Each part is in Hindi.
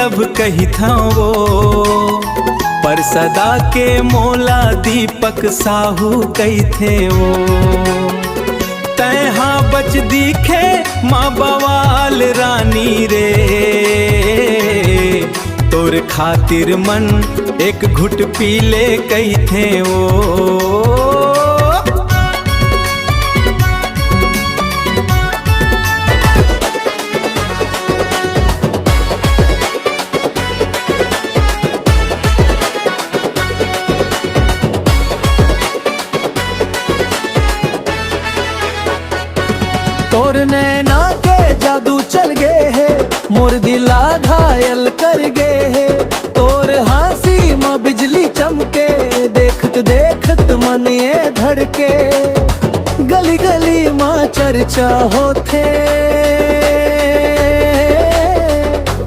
लब कही था वो, पर सदा के मोला दीपक साहू कही थे वो। तैहा बच दिखे माँ बवाल रानी रे, तोर खातिर मन एक घुट पीले कही थे वो। तोर नैना के जादू चल गए है, मोर दिला घायल कर गए है। तोर हंसी माँ बिजली चमके, देखत देखत मन ये धड़के। गली गली माँ चर्चा होते,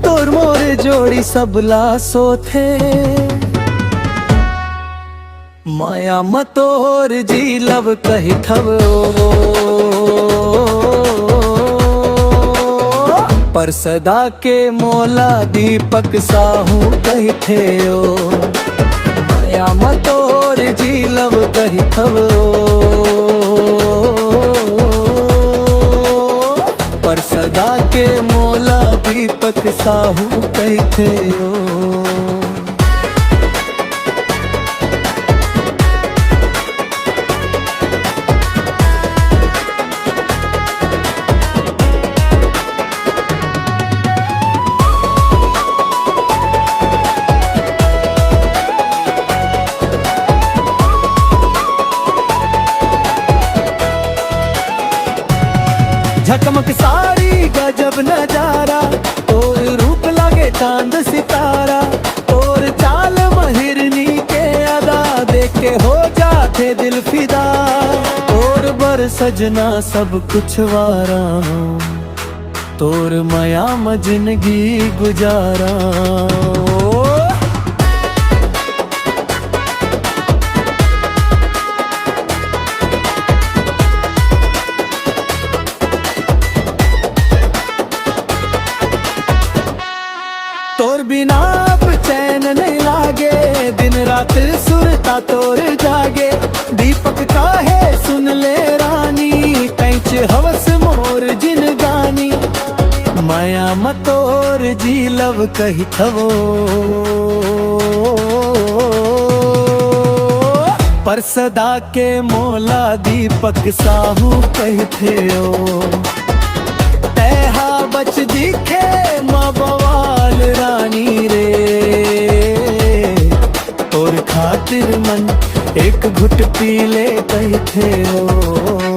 तोर मोर जोड़ी सबला सोथे। माया मतोर जी लब कही थव, पर सदा के मोला दीपक साहू कही थे ओ। माया मतोर जी लब कही थव, पर सदा के मोला दीपक साहू कही थे ओ। झकमक सारी गजब नजारा, तोर रूप लगे चांद सितारा। तोर चाल महिरनी के अदा, देख के हो जाते दिल फिदा। तोर बर सजना सब कुछ वारा, तोर माया में जिंदगी गुजारा। तोर बिना अब चैन नहीं लागे, दिन रात सुरता तोर जागे। दीपक का है सुन ले रानी, कैच हवस मोर जिन गानी। माया मतोर जी लब कही थवो, पर सदा के मोला दीपक साहू कही थे ओ। तैहा बच दिखे माँ बवाल रानी रे, तोर खातिर मन एक घुट पीले कही थे ओ।